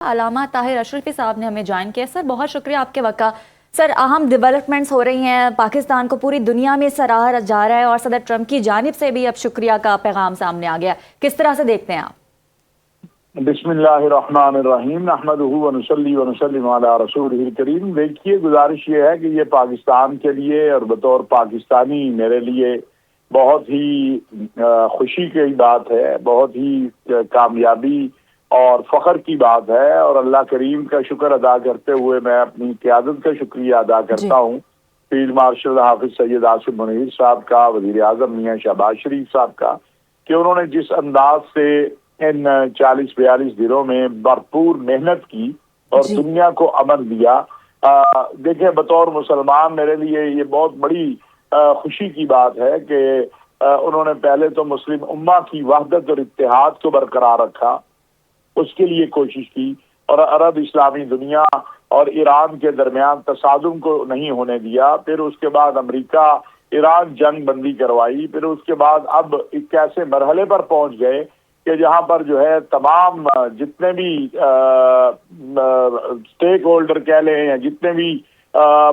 علامہ طاہر اشرفی صاحب نے ہمیں جوائن کیا۔ سر بہت شکریہ آپ کے وقت کا۔ سر اہم ڈیولپمنٹس ہو رہی ہیں، پاکستان کو پوری دنیا میں سراہا جا رہا ہے اور صدر ٹرمپ کی جانب سے بھی اب شکریہ کا پیغام سامنے آ گیا، کس طرح سے دیکھتے ہیں آپ؟ بسم اللہ الرحمن الرحیم، نحمدہ ونصلی ونسلم علی رسولہ الکریم۔ دیکھیے، گزارش یہ ہے کہ یہ پاکستان کے لیے اور بطور پاکستانی میرے لیے بہت ہی خوشی کی بات ہے، بہت ہی کامیابی اور فخر کی بات ہے، اور اللہ کریم کا شکر ادا کرتے ہوئے میں اپنی قیادت کا شکریہ ادا کرتا ہوں، فیلڈ مارشل حافظ سید عاصم منیر صاحب کا، وزیر اعظم میاں شہباز شریف صاحب کا، کہ انہوں نے جس انداز سے ان 40-42 دنوں میں بھرپور محنت کی اور دنیا کو امن دیا۔ دیکھیں، بطور مسلمان میرے لیے یہ بہت بڑی خوشی کی بات ہے کہ انہوں نے پہلے تو مسلم امہ کی وحدت اور اتحاد کو برقرار رکھا، اس کے لیے کوشش کی، اور عرب اسلامی دنیا اور ایران کے درمیان تصادم کو نہیں ہونے دیا۔ پھر اس کے بعد امریکہ ایران جنگ بندی کروائی، پھر اس کے بعد اب ایک ایسے مرحلے پر پہنچ گئے کہ جہاں پر جو ہے تمام جتنے بھی سٹیک ہولڈر کہہ لیں یا جتنے بھی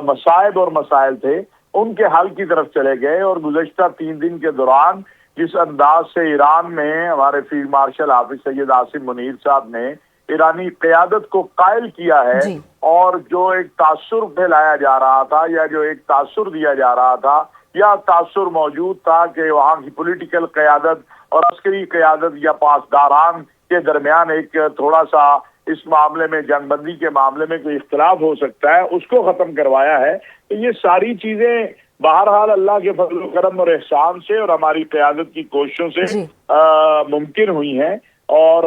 مصائب اور مسائل تھے ان کے حل کی طرف چلے گئے۔ اور گزشتہ 3 دن کے دوران جس انداز سے ایران میں ہمارے فیلڈ مارشل حافظ سید عاصم منیر صاحب نے ایرانی قیادت کو قائل کیا ہے، اور جو ایک تاثر پھیلایا جا رہا تھا یا جو ایک تاثر دیا جا رہا تھا یا تاثر موجود تھا کہ وہاں کی پولیٹیکل قیادت اور عسکری قیادت یا پاسداران کے درمیان ایک تھوڑا سا اس معاملے میں جنگ بندی کے معاملے میں کوئی اختلاف ہو سکتا ہے، اس کو ختم کروایا ہے۔ تو یہ ساری چیزیں بہرحال اللہ کے فضل و کرم اور احسان سے اور ہماری قیادت کی کوششوں سے ممکن ہوئی ہیں، اور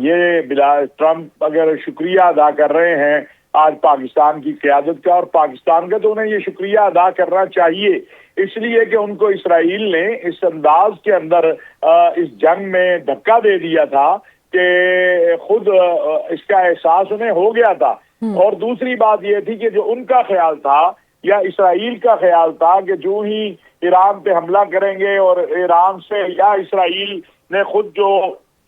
یہ بلا ٹرمپ اگر شکریہ ادا کر رہے ہیں آج پاکستان کی قیادت کا اور پاکستان کا، تو انہیں یہ شکریہ ادا کرنا چاہیے، اس لیے کہ ان کو اسرائیل نے اس انداز کے اندر اس جنگ میں دھکا دے دیا تھا کہ خود اس کا احساس انہیں ہو گیا تھا۔ اور دوسری بات یہ تھی کہ جو ان کا خیال تھا یا اسرائیل کا خیال تھا کہ جو ہی ایران پہ حملہ کریں گے اور ایران سے یا اسرائیل نے خود جو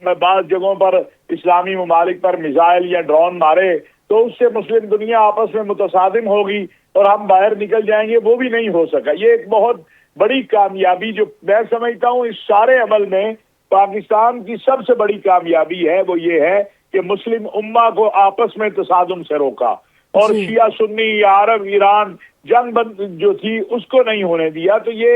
بعض جگہوں پر اسلامی ممالک پر میزائل یا ڈرون مارے تو اس سے مسلم دنیا آپس میں متصادم ہوگی اور ہم باہر نکل جائیں گے، وہ بھی نہیں ہو سکا۔ یہ ایک بہت بڑی کامیابی جو میں سمجھتا ہوں اس سارے عمل میں پاکستان کی سب سے بڑی کامیابی ہے، وہ یہ ہے کہ مسلم امہ کو آپس میں تصادم سے روکا، اور شیعہ سنی یا عرب ایران جنگ بند جو تھی اس کو نہیں ہونے دیا۔ تو یہ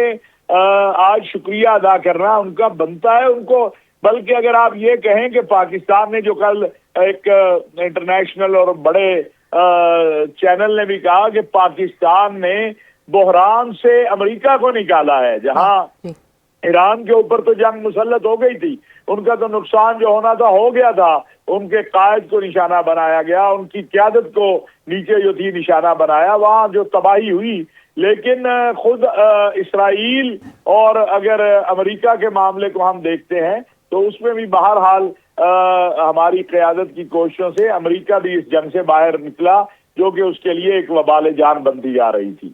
آج شکریہ ادا کرنا ان کا بنتا ہے ان کو۔ بلکہ اگر آپ یہ کہیں کہ پاکستان نے جو کل ایک انٹرنیشنل اور بڑے چینل نے بھی کہا کہ پاکستان نے بحران سے امریکہ کو نکالا ہے، جہاں ایران کے اوپر تو جنگ مسلط ہو گئی تھی، ان کا تو نقصان جو ہونا تھا ہو گیا تھا، ان کے قائد کو نشانہ بنایا گیا، ان کی قیادت کو نیچے جو تھی نشانہ بنایا، وہاں جو تباہی ہوئی۔ لیکن خود اسرائیل اور اگر امریکہ کے معاملے کو ہم دیکھتے ہیں تو اس میں بھی بہرحال ہماری قیادت کی کوششوں سے امریکہ بھی اس جنگ سے باہر نکلا، جو کہ اس کے لیے ایک وبال جان بنتی جا رہی تھی۔